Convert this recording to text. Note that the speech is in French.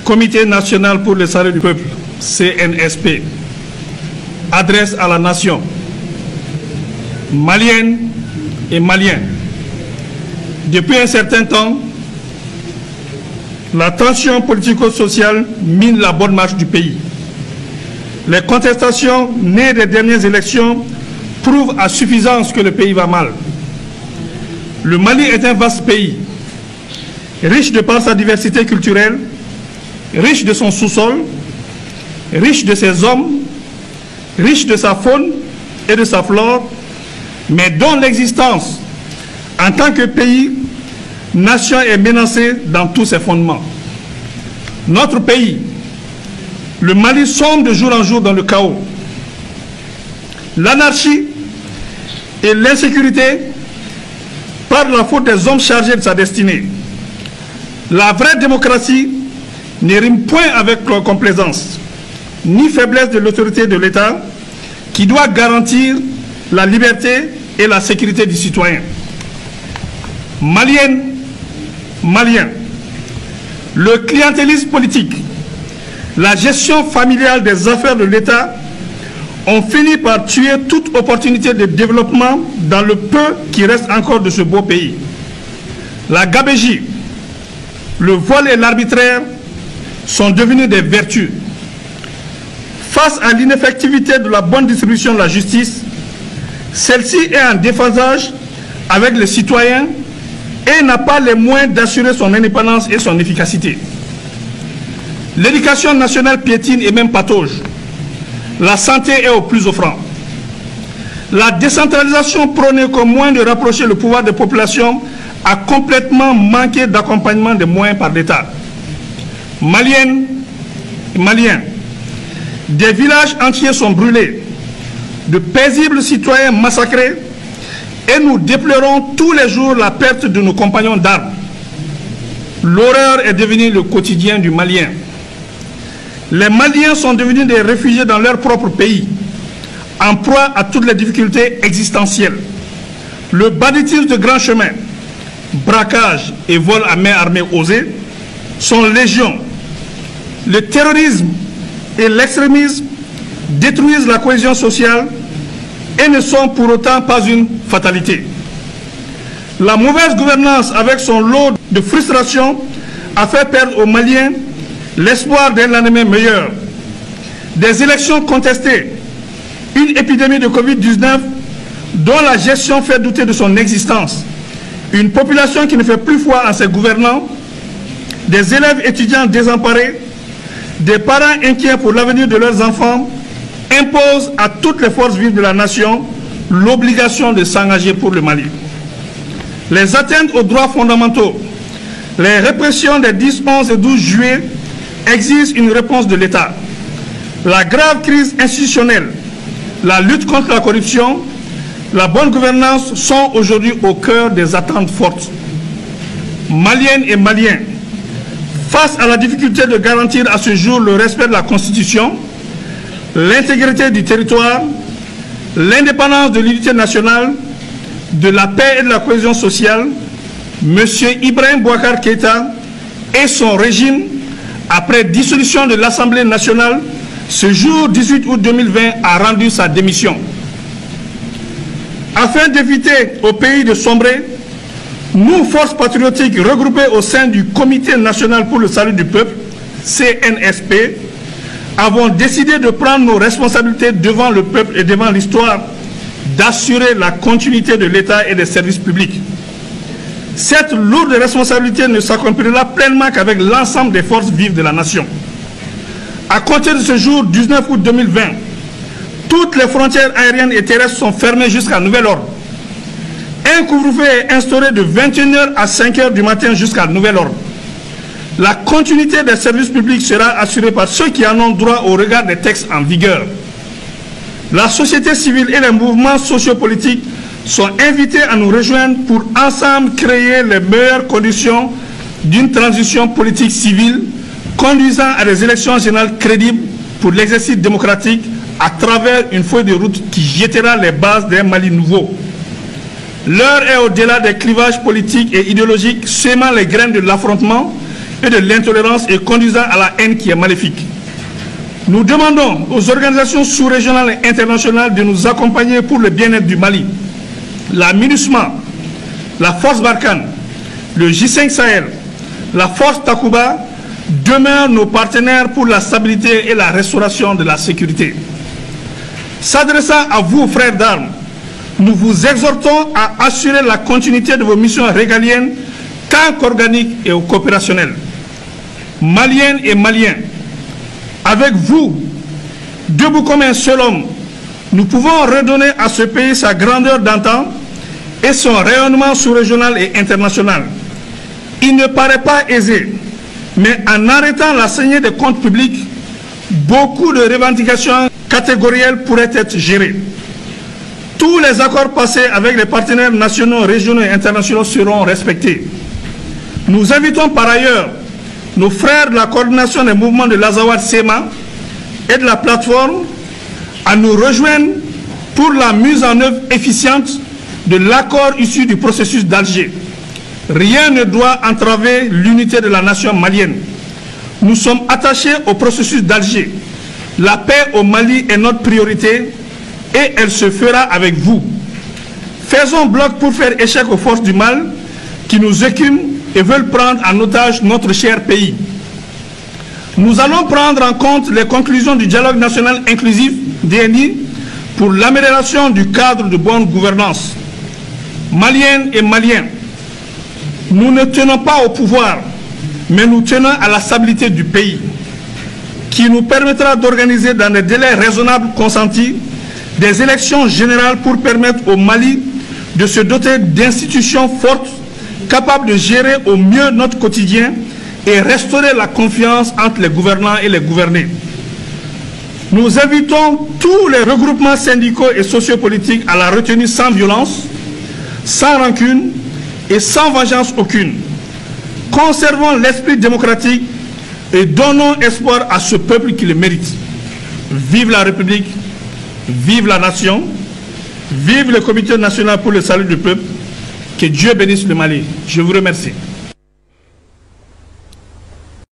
Comité national pour le salut du peuple, CNSP, adresse à la nation, malienne et maliens. Depuis un certain temps, la tension politico-sociale mine la bonne marche du pays. Les contestations nées des dernières élections prouvent à suffisance que le pays va mal. Le Mali est un vaste pays, riche de par sa diversité culturelle, riche de son sous-sol, riche de ses hommes, riche de sa faune et de sa flore, mais dont l'existence en tant que pays, nation est menacée dans tous ses fondements. Notre pays, le Mali, sombre de jour en jour dans le chaos. L'anarchie et l'insécurité par la faute des hommes chargés de sa destinée. La vraie démocratie ne rime point avec complaisance, ni faiblesse de l'autorité de l'État qui doit garantir la liberté et la sécurité du citoyen. Maliennes, Maliens, le clientélisme politique, la gestion familiale des affaires de l'État ont fini par tuer toute opportunité de développement dans le peu qui reste encore de ce beau pays. La gabégie, le vol et l'arbitraire sont devenus des vertus. Face à l'ineffectivité de la bonne distribution de la justice, celle-ci est en déphasage avec les citoyens et n'a pas les moyens d'assurer son indépendance et son efficacité. L'éducation nationale piétine et même patauge. La santé est au plus offrant. La décentralisation prônée comme moyen de rapprocher le pouvoir des populations a complètement manqué d'accompagnement des moyens par l'État. Maliennes et Maliens, des villages entiers sont brûlés, de paisibles citoyens massacrés, et nous déplorons tous les jours la perte de nos compagnons d'armes. L'horreur est devenue le quotidien du Malien. Les Maliens sont devenus des réfugiés dans leur propre pays, en proie à toutes les difficultés existentielles. Le banditisme de grands chemins, braquage et vol à main armée osés sont légion. Le terrorisme et l'extrémisme détruisent la cohésion sociale et ne sont pour autant pas une fatalité. La mauvaise gouvernance avec son lot de frustration a fait perdre aux Maliens l'espoir d'un lendemain meilleur. Des élections contestées, une épidémie de Covid-19 dont la gestion fait douter de son existence, une population qui ne fait plus foi en ses gouvernants, des élèves étudiants désemparés, des parents inquiets pour l'avenir de leurs enfants, imposent à toutes les forces vives de la nation l'obligation de s'engager pour le Mali. Les atteintes aux droits fondamentaux, les répressions des 10, 11 et 12 juillet exigent une réponse de l'État. La grave crise institutionnelle, la lutte contre la corruption, la bonne gouvernance sont aujourd'hui au cœur des attentes fortes. Maliennes et Maliens, face à la difficulté de garantir à ce jour le respect de la Constitution, l'intégrité du territoire, l'indépendance de l'unité nationale, de la paix et de la cohésion sociale, M. Ibrahim Boubacar Keïta et son régime, après dissolution de l'Assemblée nationale, ce jour 18 août 2020, a rendu sa démission. Afin d'éviter au pays de sombrer, nous, forces patriotiques regroupées au sein du Comité national pour le salut du peuple, CNSP, avons décidé de prendre nos responsabilités devant le peuple et devant l'histoire, d'assurer la continuité de l'État et des services publics. Cette lourde responsabilité ne s'accomplira pleinement qu'avec l'ensemble des forces vives de la nation. À compter de ce jour, 19 août 2020, toutes les frontières aériennes et terrestres sont fermées jusqu'à nouvel ordre. Un couvre-feu est instauré de 21h à 5h du matin jusqu'à nouvel ordre. La continuité des services publics sera assurée par ceux qui en ont droit au regard des textes en vigueur. La société civile et les mouvements sociopolitiques sont invités à nous rejoindre pour ensemble créer les meilleures conditions d'une transition politique civile conduisant à des élections générales crédibles pour l'exercice démocratique à travers une feuille de route qui jettera les bases d'un Mali nouveau. L'heure est au-delà des clivages politiques et idéologiques, sémant les graines de l'affrontement et de l'intolérance et conduisant à la haine qui est maléfique. Nous demandons aux organisations sous-régionales et internationales de nous accompagner pour le bien-être du Mali. La MINUSMA, la Force Barkhane, le J5 Sahel, la Force Takuba demeurent nos partenaires pour la stabilité et la restauration de la sécurité. S'adressant à vous, frères d'armes, nous vous exhortons à assurer la continuité de vos missions régaliennes tant qu'organiques et coopérationnelles. Maliennes et Maliens, avec vous, debout comme un seul homme, nous pouvons redonner à ce pays sa grandeur d'antan et son rayonnement sous-régional et international. Il ne paraît pas aisé, mais en arrêtant la saignée des comptes publics, beaucoup de revendications catégorielles pourraient être gérées. Tous les accords passés avec les partenaires nationaux, régionaux et internationaux seront respectés. Nous invitons par ailleurs nos frères de la coordination des mouvements de l'Azawad-Sema et de la plateforme à nous rejoindre pour la mise en œuvre efficiente de l'accord issu du processus d'Alger. Rien ne doit entraver l'unité de la nation malienne. Nous sommes attachés au processus d'Alger. La paix au Mali est notre priorité et elle se fera avec vous. Faisons bloc pour faire échec aux forces du mal qui nous écument et veulent prendre en otage notre cher pays. Nous allons prendre en compte les conclusions du dialogue national inclusif DNI pour l'amélioration du cadre de bonne gouvernance. Maliennes et Maliens, nous ne tenons pas au pouvoir, mais nous tenons à la stabilité du pays, qui nous permettra d'organiser dans des délais raisonnables consentis des élections générales pour permettre au Mali de se doter d'institutions fortes, capables de gérer au mieux notre quotidien et restaurer la confiance entre les gouvernants et les gouvernés. Nous invitons tous les regroupements syndicaux et sociopolitiques à la retenue sans violence, sans rancune et sans vengeance aucune. Conservons l'esprit démocratique et donnons espoir à ce peuple qui le mérite. Vive la République, vive la nation, vive le Comité national pour le salut du peuple. Que Dieu bénisse le Mali. Je vous remercie.